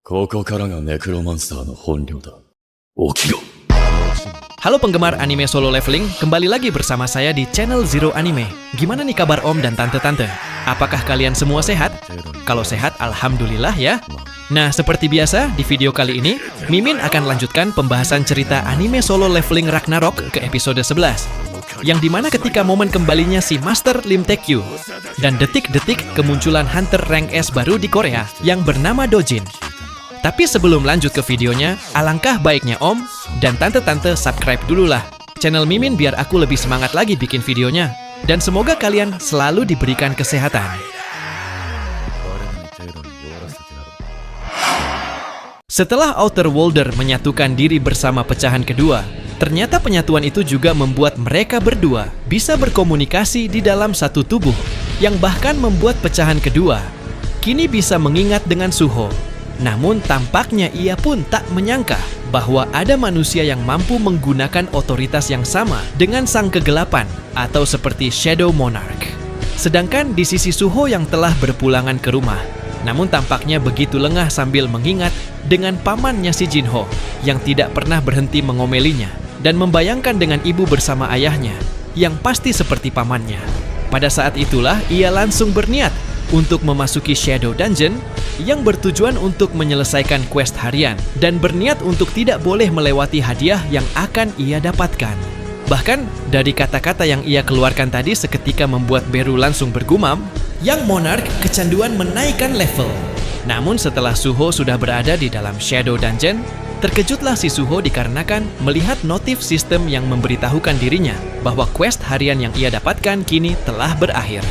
ここからがネクロマンサーの本領だ。起きろ。 Halo penggemar anime solo leveling, kembali lagi bersama saya di channel Zero Anime. Gimana nih kabar om dan tante-tante? Apakah kalian semua sehat? Kalau sehat, alhamdulillah ya. Nah, seperti biasa, di video kali ini, Mimin akan lanjutkan pembahasan cerita anime solo leveling Ragnarok ke episode 11. Yang dimana ketika momen kembalinya si Master Lim Tae-kyu dan detik-detik kemunculan Hunter Rank S baru di Korea yang bernama Dojin. Tapi sebelum lanjut ke videonya, alangkah baiknya Om dan Tante-Tante subscribe dulu lah channel Mimin biar aku lebih semangat lagi bikin videonya. Dan semoga kalian selalu diberikan kesehatan. Setelah Outer Worlder menyatukan diri bersama pecahan kedua, ternyata penyatuan itu juga membuat mereka berdua bisa berkomunikasi di dalam satu tubuh, yang bahkan membuat pecahan kedua kini bisa mengingat dengan Suho. Namun tampaknya ia pun tak menyangka bahwa ada manusia yang mampu menggunakan otoritas yang sama dengan sang kegelapan atau seperti Shadow Monarch. Sedangkan di sisi Suho yang telah berpulangan ke rumah, namun tampaknya begitu lengah sambil mengingat dengan pamannya si Jinho yang tidak pernah berhenti mengomelinya dan membayangkan dengan ibu bersama ayahnya yang pasti seperti pamannya. Pada saat itulah ia langsung berniat untuk memasuki Shadow Dungeon yang bertujuan untuk menyelesaikan quest harian dan berniat untuk tidak boleh melewati hadiah yang akan ia dapatkan. Bahkan dari kata-kata yang ia keluarkan tadi seketika membuat Beru langsung bergumam, Yang Monarch kecanduan menaikkan level. Namun setelah Suho sudah berada di dalam Shadow Dungeon, terkejutlah si Suho dikarenakan melihat notif sistem yang memberitahukan dirinya bahwa quest harian yang ia dapatkan kini telah berakhir.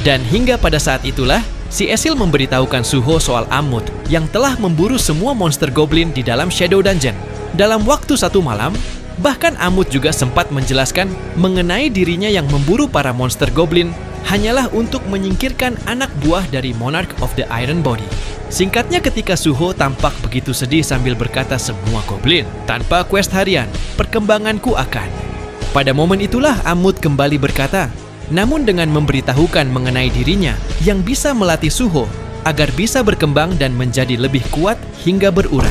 Dan hingga pada saat itulah, si Esil memberitahukan Suho soal Amut yang telah memburu semua monster goblin di dalam Shadow Dungeon dalam waktu satu malam. Bahkan Amut juga sempat menjelaskan mengenai dirinya yang memburu para monster goblin hanyalah untuk menyingkirkan anak buah dari Monarch of the Iron Body. Singkatnya ketika Suho tampak begitu sedih sambil berkata semua goblin tanpa quest harian, perkembanganku akan. Pada momen itulah Amut kembali berkata, namun dengan memberitahukan mengenai dirinya yang bisa melatih Suho agar bisa berkembang dan menjadi lebih kuat hingga berurat.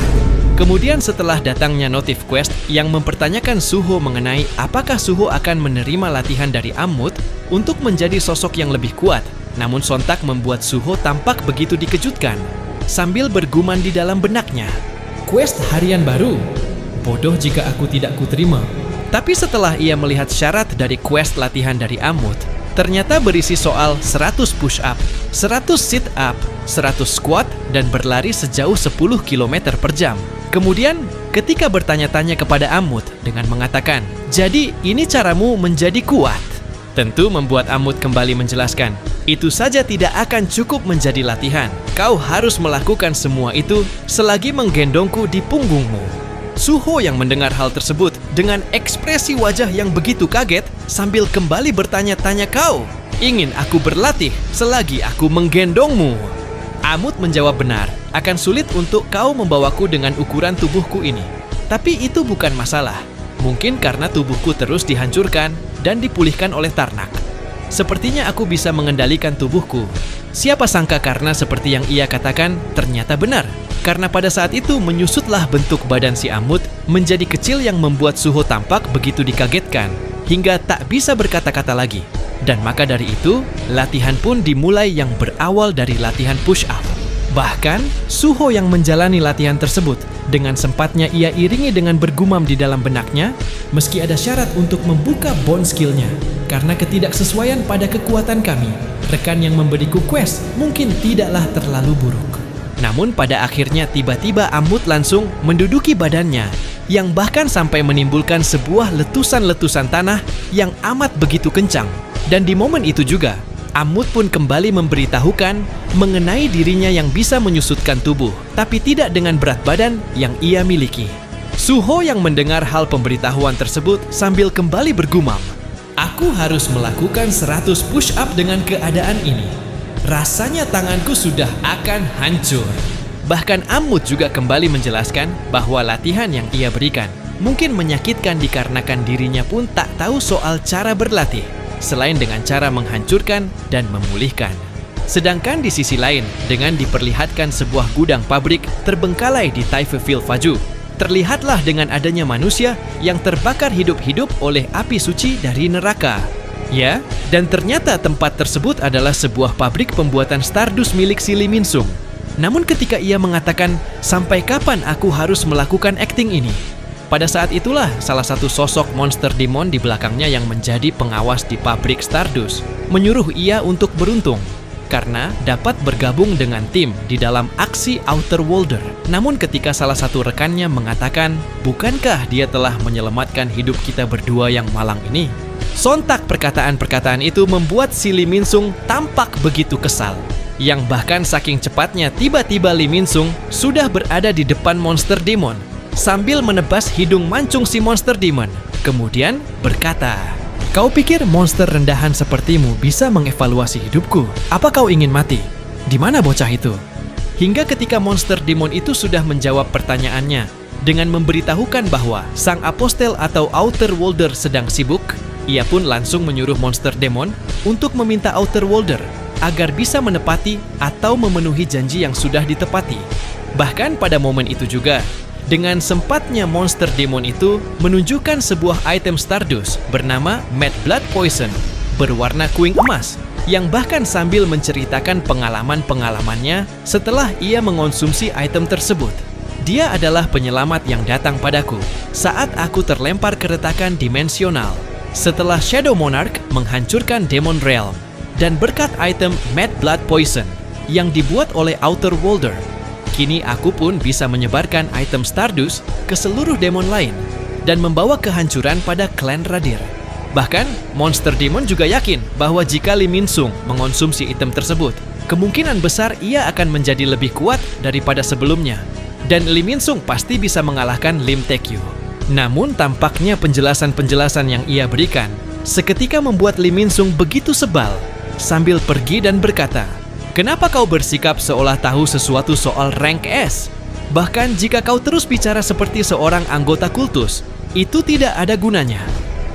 Kemudian setelah datangnya notif quest yang mempertanyakan Suho mengenai apakah Suho akan menerima latihan dari Amut untuk menjadi sosok yang lebih kuat, namun sontak membuat Suho tampak begitu dikejutkan sambil bergumam di dalam benaknya. Quest harian baru? Bodoh jika aku tidak kuterima. Tapi setelah ia melihat syarat dari quest latihan dari Amut, ternyata berisi soal 100 push up, 100 sit up, 100 squat, dan berlari sejauh 10 km per jam. Kemudian, ketika bertanya-tanya kepada Amut dengan mengatakan, jadi ini caramu menjadi kuat. Tentu membuat Amut kembali menjelaskan, itu saja tidak akan cukup menjadi latihan. Kau harus melakukan semua itu selagi menggendongku di punggungmu. Suho yang mendengar hal tersebut dengan ekspresi wajah yang begitu kaget sambil kembali bertanya-tanya, kau ingin aku berlatih selagi aku menggendongmu? Amut menjawab benar, akan sulit untuk kau membawaku dengan ukuran tubuhku ini. Tapi itu bukan masalah, mungkin karena tubuhku terus dihancurkan dan dipulihkan oleh Tarnak. Sepertinya aku bisa mengendalikan tubuhku. Siapa sangka karena seperti yang ia katakan ternyata benar. Karena pada saat itu menyusutlah bentuk badan si Amut menjadi kecil yang membuat Suho tampak begitu dikagetkan hingga tak bisa berkata-kata lagi. Dan maka dari itu, latihan pun dimulai yang berawal dari latihan push up. Bahkan, Suho yang menjalani latihan tersebut dengan sempatnya ia iringi dengan bergumam di dalam benaknya, meski ada syarat untuk membuka bond skillnya. Karena ketidaksesuaian pada kekuatan kami, rekan yang memberiku quest mungkin tidaklah terlalu buruk. Namun pada akhirnya tiba-tiba Amut langsung menduduki badannya, yang bahkan sampai menimbulkan sebuah letusan-letusan tanah yang amat begitu kencang. Dan di momen itu juga, Amut pun kembali memberitahukan mengenai dirinya yang bisa menyusutkan tubuh, tapi tidak dengan berat badan yang ia miliki. Suho yang mendengar hal pemberitahuan tersebut sambil kembali bergumam, aku harus melakukan 100 push up dengan keadaan ini. Rasanya tanganku sudah akan hancur. Bahkan Amut juga kembali menjelaskan bahwa latihan yang ia berikan mungkin menyakitkan dikarenakan dirinya pun tak tahu soal cara berlatih, selain dengan cara menghancurkan dan memulihkan. Sedangkan di sisi lain, dengan diperlihatkan sebuah gudang pabrik terbengkalai di Taifeville Faju, terlihatlah dengan adanya manusia yang terbakar hidup-hidup oleh api suci dari neraka. Ya, dan ternyata tempat tersebut adalah sebuah pabrik pembuatan Stardust milik si Lee Min-sung. Namun ketika ia mengatakan, sampai kapan aku harus melakukan akting ini? Pada saat itulah salah satu sosok monster demon di belakangnya yang menjadi pengawas di pabrik Stardust menyuruh ia untuk beruntung karena dapat bergabung dengan tim di dalam aksi Outer Worlder. Namun ketika salah satu rekannya mengatakan, bukankah dia telah menyelamatkan hidup kita berdua yang malang ini? Sontak perkataan-perkataan itu membuat si Lee Min-sung tampak begitu kesal. Yang bahkan saking cepatnya tiba-tiba Lee Min-sung sudah berada di depan monster demon sambil menebas hidung mancung si monster demon. Kemudian berkata, "Kau pikir monster rendahan sepertimu bisa mengevaluasi hidupku? Apa kau ingin mati? Di mana bocah itu?" Hingga ketika monster demon itu sudah menjawab pertanyaannya dengan memberitahukan bahwa sang apostel atau Outer Worlder sedang sibuk, ia pun langsung menyuruh monster demon untuk meminta Outer Worlder agar bisa menepati atau memenuhi janji yang sudah ditepati. Bahkan pada momen itu juga, dengan sempatnya monster demon itu menunjukkan sebuah item Stardust bernama Mad Blood Poison berwarna kuing emas yang bahkan sambil menceritakan pengalaman-pengalamannya setelah ia mengonsumsi item tersebut. Dia adalah penyelamat yang datang padaku saat aku terlempar keretakan dimensional setelah Shadow Monarch menghancurkan Demon Realm, dan berkat item Mad Blood Poison yang dibuat oleh Outer Worlder, kini aku pun bisa menyebarkan item Stardust ke seluruh demon lain dan membawa kehancuran pada klan Radir. Bahkan, Monster Demon juga yakin bahwa jika Lee Min-sung mengonsumsi item tersebut, kemungkinan besar ia akan menjadi lebih kuat daripada sebelumnya, dan Lee Min-sung pasti bisa mengalahkan Lim Tae-kyu. Namun tampaknya penjelasan-penjelasan yang ia berikan seketika membuat Lee Min-sung begitu sebal sambil pergi dan berkata, "Kenapa kau bersikap seolah tahu sesuatu soal rank S? Bahkan jika kau terus bicara seperti seorang anggota kultus, itu tidak ada gunanya.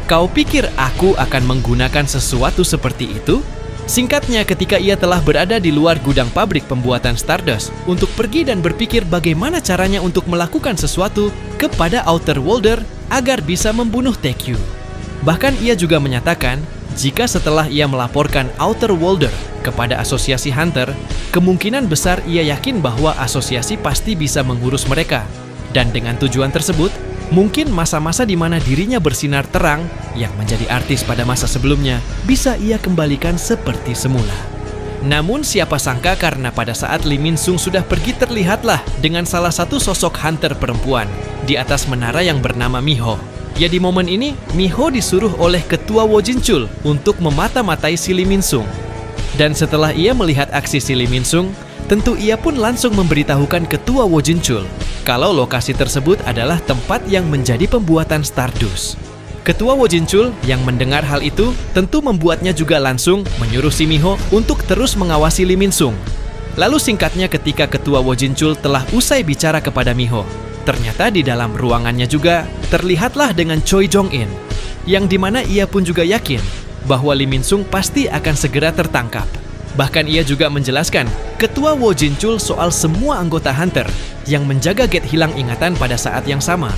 Kau pikir aku akan menggunakan sesuatu seperti itu?" Singkatnya, ketika ia telah berada di luar gudang pabrik pembuatan Stardust untuk pergi dan berpikir bagaimana caranya untuk melakukan sesuatu kepada Outer Worlder agar bisa membunuh Tae-kyu. Bahkan ia juga menyatakan jika setelah ia melaporkan Outer Worlder kepada asosiasi Hunter, kemungkinan besar ia yakin bahwa asosiasi pasti bisa mengurus mereka. Dan dengan tujuan tersebut, mungkin masa-masa di mana dirinya bersinar terang yang menjadi artis pada masa sebelumnya bisa ia kembalikan seperti semula. Namun siapa sangka karena pada saat Lee Min-sung sudah pergi, terlihatlah dengan salah satu sosok hunter perempuan di atas menara yang bernama Miho. Ya, di momen ini Miho disuruh oleh ketua Wojinchul untuk memata-matai si Lee Min-sung. Dan setelah ia melihat aksi si Lee Min-sung, tentu ia pun langsung memberitahukan ketua Wojinchul kalau lokasi tersebut adalah tempat yang menjadi pembuatan Stardust. Ketua Wojinchul yang mendengar hal itu tentu membuatnya juga langsung menyuruh si Miho untuk terus mengawasi Lee Min-sung. Lalu singkatnya, ketika ketua Wojinchul telah usai bicara kepada Miho, ternyata di dalam ruangannya juga terlihatlah dengan Choi Jong-in, yang dimana ia pun juga yakin bahwa Lee Min-sung pasti akan segera tertangkap. Bahkan ia juga menjelaskan ketua Wojinchul soal semua anggota Hunter yang menjaga gate hilang ingatan pada saat yang sama.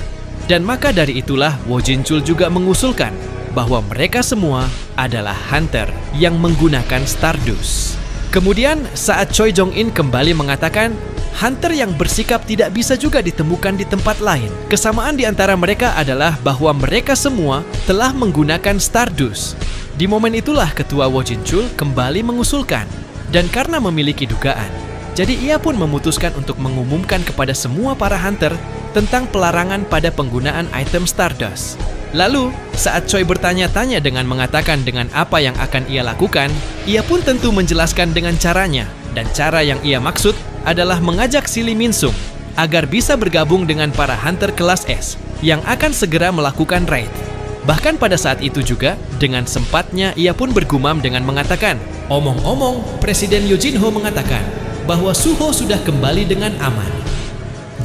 Dan maka dari itulah Wojinchul juga mengusulkan bahwa mereka semua adalah Hunter yang menggunakan Stardust. Kemudian saat Choi Jong-in kembali mengatakan Hunter yang bersikap tidak bisa juga ditemukan di tempat lain. Kesamaan di antara mereka adalah bahwa mereka semua telah menggunakan Stardust. Di momen itulah ketua Wojinchul kembali mengusulkan, dan karena memiliki dugaan, jadi ia pun memutuskan untuk mengumumkan kepada semua para Hunter tentang pelarangan pada penggunaan item Stardust. Lalu, saat Choi bertanya-tanya dengan mengatakan dengan apa yang akan ia lakukan, ia pun tentu menjelaskan dengan caranya, dan cara yang ia maksud adalah mengajak si Lee Min-sung agar bisa bergabung dengan para Hunter kelas S yang akan segera melakukan raid. Bahkan pada saat itu juga, dengan sempatnya ia pun bergumam dengan mengatakan, "Omong-omong, Presiden Yojinho mengatakan bahwa Suho sudah kembali dengan aman.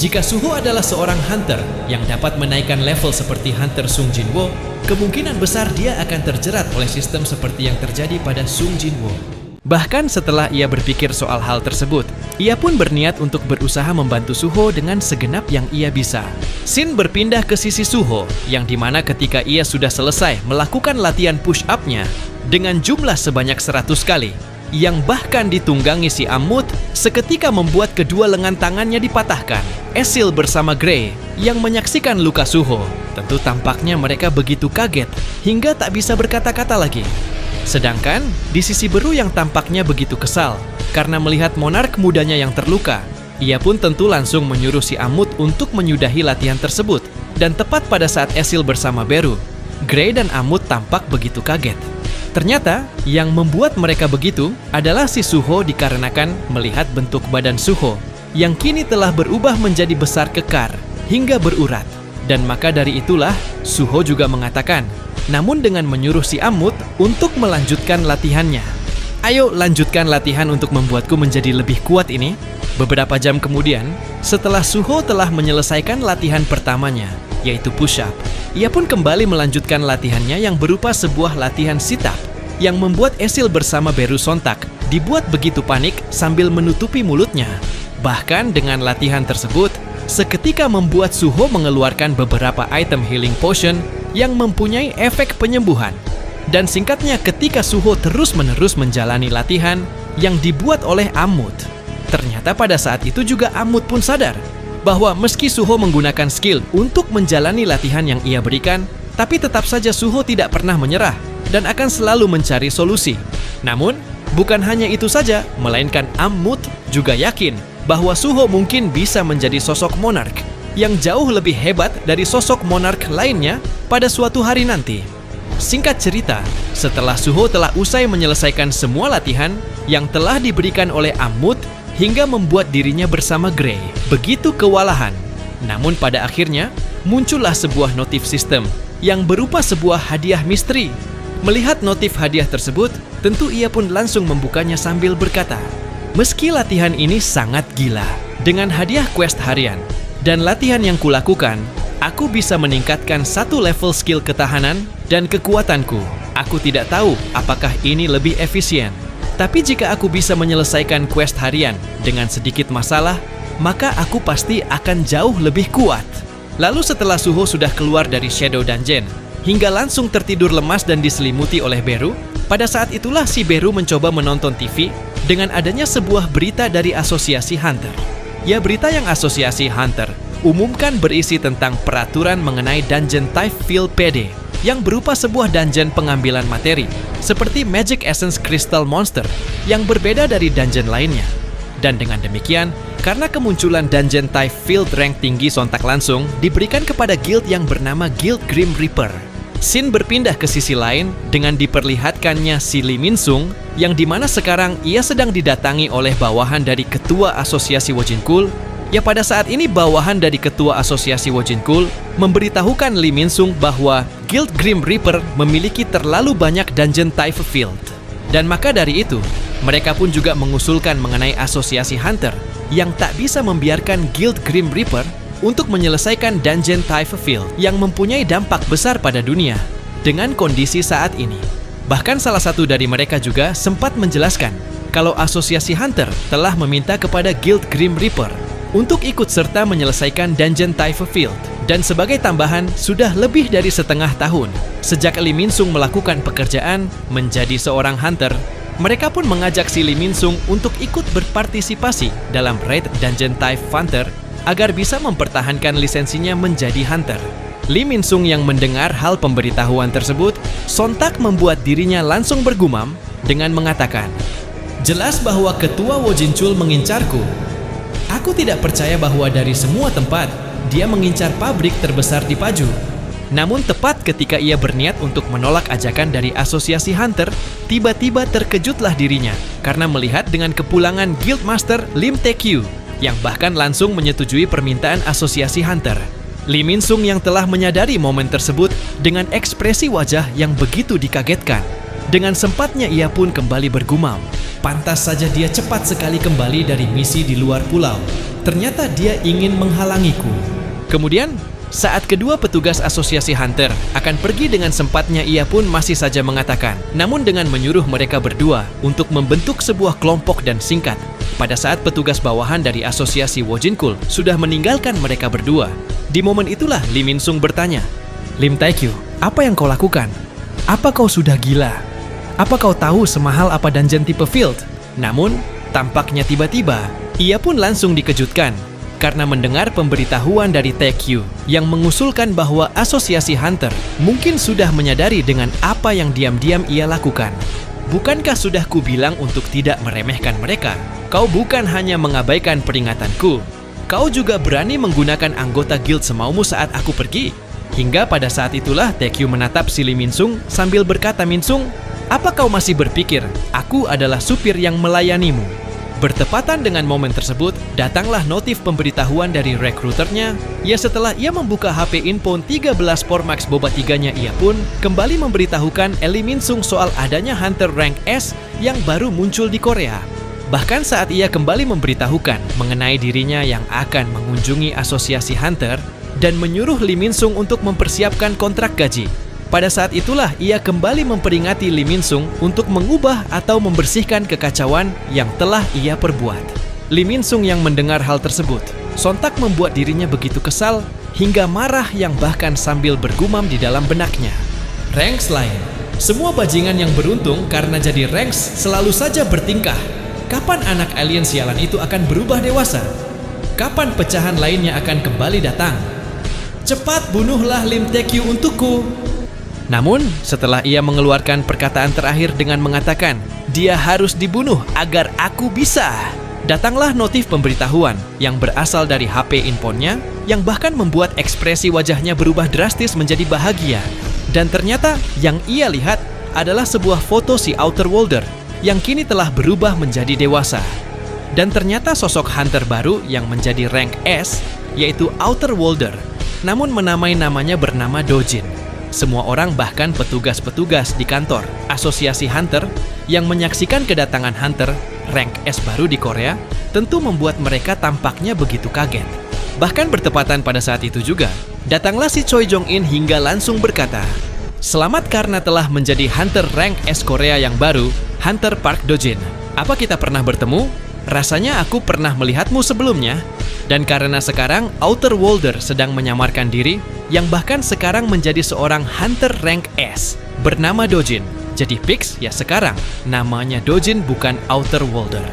Jika Suho adalah seorang Hunter yang dapat menaikkan level seperti Hunter Sung Jinwo, kemungkinan besar dia akan terjerat oleh sistem seperti yang terjadi pada Sung Jinwo." Bahkan setelah ia berpikir soal hal tersebut, ia pun berniat untuk berusaha membantu Suho dengan segenap yang ia bisa. Shin berpindah ke sisi Suho, yang dimana ketika ia sudah selesai melakukan latihan push-up-nya dengan jumlah sebanyak 100 kali, yang bahkan ditunggangi si Ammut, seketika membuat kedua lengan tangannya dipatahkan. Ezil bersama Gray yang menyaksikan luka Suho, tentu tampaknya mereka begitu kaget hingga tak bisa berkata-kata lagi. Sedangkan di sisi Beru yang tampaknya begitu kesal karena melihat monark mudanya yang terluka, ia pun tentu langsung menyuruh si Ammut untuk menyudahi latihan tersebut. Dan tepat pada saat Ezil bersama Beru, Gray dan Ammut tampak begitu kaget. Ternyata yang membuat mereka begitu adalah si Suho dikarenakan melihat bentuk badan Suho yang kini telah berubah menjadi besar kekar hingga berurat. Dan maka dari itulah Suho juga mengatakan, namun dengan menyuruh si Ammut untuk melanjutkan latihannya. Ayo lanjutkan latihan untuk membuatku menjadi lebih kuat ini. Beberapa jam kemudian, setelah Suho telah menyelesaikan latihan pertamanya, yaitu push-up, ia pun kembali melanjutkan latihannya yang berupa sebuah latihan sit-up yang membuat Ezil bersama Beru sontak dibuat begitu panik sambil menutupi mulutnya. Bahkan dengan latihan tersebut, seketika membuat Suho mengeluarkan beberapa item healing potion yang mempunyai efek penyembuhan. Dan singkatnya, ketika Suho terus-menerus menjalani latihan yang dibuat oleh Ammut, ternyata pada saat itu juga Ammut pun sadar bahwa meski Suho menggunakan skill untuk menjalani latihan yang ia berikan, tapi tetap saja Suho tidak pernah menyerah dan akan selalu mencari solusi. Namun, bukan hanya itu saja, melainkan Ammut juga yakin bahwa Suho mungkin bisa menjadi sosok monark yang jauh lebih hebat dari sosok monark lainnya pada suatu hari nanti. Singkat cerita, setelah Suho telah usai menyelesaikan semua latihan yang telah diberikan oleh Ammut hingga membuat dirinya bersama Gray begitu kewalahan. Namun pada akhirnya, muncullah sebuah notif sistem yang berupa sebuah hadiah misteri. Melihat notif hadiah tersebut, tentu ia pun langsung membukanya sambil berkata, meski latihan ini sangat gila, dengan hadiah quest harian dan latihan yang kulakukan, aku bisa meningkatkan satu level skill ketahanan dan kekuatanku. Aku tidak tahu apakah ini lebih efisien. Tapi jika aku bisa menyelesaikan quest harian dengan sedikit masalah, maka aku pasti akan jauh lebih kuat. Lalu setelah Suho sudah keluar dari Shadow Dungeon, hingga langsung tertidur lemas dan diselimuti oleh Beru, pada saat itulah si Beru mencoba menonton TV dengan adanya sebuah berita dari Asosiasi Hunter. Ya, berita yang Asosiasi Hunter umumkan berisi tentang peraturan mengenai Dungeon Type Field PD, yang berupa sebuah dungeon pengambilan materi, seperti Magic Essence Crystal Monster, yang berbeda dari dungeon lainnya. Dan dengan demikian, karena kemunculan Dungeon Type Field rank tinggi sontak langsung diberikan kepada guild yang bernama Guild Grim Reaper. Shin berpindah ke sisi lain dengan diperlihatkannya si Lee Min-sung, yang dimana sekarang ia sedang didatangi oleh bawahan dari Ketua Asosiasi Wojinkul. Ya, pada saat ini bawahan dari Ketua Asosiasi Wojinkul memberitahukan Lee Min-sung bahwa Guild Grim Reaper memiliki terlalu banyak Dungeon Type Field. Dan maka dari itu, mereka pun juga mengusulkan mengenai Asosiasi Hunter yang tak bisa membiarkan Guild Grim Reaper untuk menyelesaikan Dungeon Type Field yang mempunyai dampak besar pada dunia dengan kondisi saat ini. Bahkan salah satu dari mereka juga sempat menjelaskan kalau Asosiasi Hunter telah meminta kepada Guild Grim Reaper untuk ikut serta menyelesaikan Dungeon Type Field. Dan sebagai tambahan, sudah lebih dari setengah tahun sejak Lee Min-sung melakukan pekerjaan menjadi seorang hunter, mereka pun mengajak si Lee Min-sung untuk ikut berpartisipasi dalam raid Dungeon Type Hunter agar bisa mempertahankan lisensinya menjadi hunter. Lee Min-sung yang mendengar hal pemberitahuan tersebut sontak membuat dirinya langsung bergumam dengan mengatakan, jelas bahwa Ketua Wojinkul mengincarku. Aku tidak percaya bahwa dari semua tempat, dia mengincar pabrik terbesar di Paju. Namun tepat ketika ia berniat untuk menolak ajakan dari Asosiasi Hunter, tiba-tiba terkejutlah dirinya karena melihat dengan kepulangan Guildmaster Lim Tae-kyu yang bahkan langsung menyetujui permintaan Asosiasi Hunter. Lee Min-sung yang telah menyadari momen tersebut dengan ekspresi wajah yang begitu dikagetkan. Dengan sempatnya ia pun kembali bergumam, pantas saja dia cepat sekali kembali dari misi di luar pulau. Ternyata dia ingin menghalangiku. Kemudian, Saat kedua petugas asosiasi Hunter akan pergi dengan sempatnya, ia pun masih saja mengatakan, namun dengan menyuruh mereka berdua untuk membentuk sebuah kelompok dan singkat. Pada saat petugas bawahan dari asosiasi Wojinkul sudah meninggalkan mereka berdua, di momen itulah Lee Min-sung bertanya, "Lim Taekyu, apa yang kau lakukan? Apa kau sudah gila? Apa kau tahu semahal apa dungeon tipe field?" Namun, tampaknya tiba-tiba, ia pun langsung dikejutkan karena mendengar pemberitahuan dari Taekyu yang mengusulkan bahwa asosiasi Hunter mungkin sudah menyadari dengan apa yang diam-diam ia lakukan. "Bukankah sudah kubilang untuk tidak meremehkan mereka? Kau bukan hanya mengabaikan peringatanku, kau juga berani menggunakan anggota guild semaumu saat aku pergi." Hingga pada saat itulah Taekyu menatap si Lee Min-sung sambil berkata, "Min-sung, apa kau masih berpikir aku adalah supir yang melayanimu?" Bertepatan dengan momen tersebut, datanglah notif pemberitahuan dari rekruternya. Ya, setelah ia membuka HP Inphone 13 Pro Max Boba 3-nya, ia pun kembali memberitahukan Lee Min-sung soal adanya Hunter Rank S yang baru muncul di Korea. Bahkan saat ia kembali memberitahukan mengenai dirinya yang akan mengunjungi asosiasi Hunter dan menyuruh Lee Min-sung untuk mempersiapkan kontrak gaji. Pada saat itulah ia kembali memperingati Lee Min-sung untuk mengubah atau membersihkan kekacauan yang telah ia perbuat. Lee Min-sung yang mendengar hal tersebut sontak membuat dirinya begitu kesal hingga marah yang bahkan sambil bergumam di dalam benaknya, "Ranks lain, semua bajingan yang beruntung karena jadi ranks selalu saja bertingkah. Kapan anak alien sialan itu akan berubah dewasa? Kapan pecahan lainnya akan kembali datang? Cepat bunuhlah Lim Taekyu untukku." Namun, setelah ia mengeluarkan perkataan terakhir dengan mengatakan, "Dia harus dibunuh agar aku bisa," datanglah notif pemberitahuan yang berasal dari HP Inphone-nya yang bahkan membuat ekspresi wajahnya berubah drastis menjadi bahagia. Dan ternyata yang ia lihat adalah sebuah foto si Outer Worlder yang kini telah berubah menjadi dewasa. Dan ternyata sosok Hunter baru yang menjadi rank S, yaitu Outer Worlder, namun menamai namanya bernama Dojin. Semua orang, bahkan petugas-petugas di kantor asosiasi Hunter yang menyaksikan kedatangan Hunter rank S baru di Korea, tentu membuat mereka tampaknya begitu kaget. Bahkan bertepatan pada saat itu juga, datanglah si Choi Jong-in hingga langsung berkata, "Selamat karena telah menjadi Hunter rank S Korea yang baru, Hunter Park Dojin. Apa kita pernah bertemu? Rasanya aku pernah melihatmu sebelumnya." Dan karena sekarang Outer Worlder sedang menyamarkan diri, yang bahkan sekarang menjadi seorang Hunter rank S bernama Dojin, jadi fix ya sekarang namanya Dojin bukan Outer Worlder.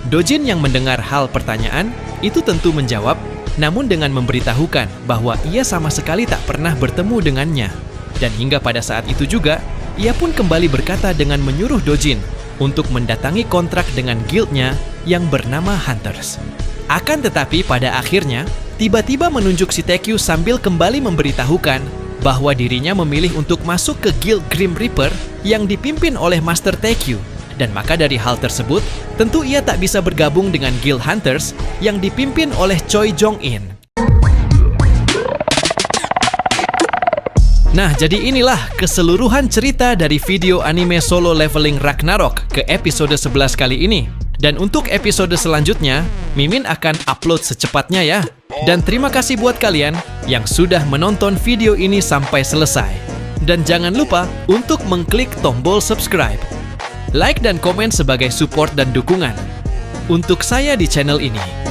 Dojin yang mendengar hal pertanyaan itu tentu menjawab, namun dengan memberitahukan bahwa ia sama sekali tak pernah bertemu dengannya. Dan hingga pada saat itu juga, ia pun kembali berkata dengan menyuruh Dojin untuk mendatangi kontrak dengan guildnya yang bernama Hunters. Akan tetapi pada akhirnya, tiba-tiba menunjuk si Taekyu sambil kembali memberitahukan bahwa dirinya memilih untuk masuk ke Guild Grim Reaper yang dipimpin oleh Master Taekyu. Dan maka dari hal tersebut, tentu ia tak bisa bergabung dengan Guild Hunters yang dipimpin oleh Choi Jong-in. Nah, jadi inilah keseluruhan cerita dari video anime Solo Leveling Ragnarok ke episode 11 kali ini. Dan untuk episode selanjutnya, Mimin akan upload secepatnya ya. Dan terima kasih buat kalian yang sudah menonton video ini sampai selesai. Dan jangan lupa untuk mengklik tombol subscribe, like dan komen sebagai support dan dukungan untuk saya di channel ini.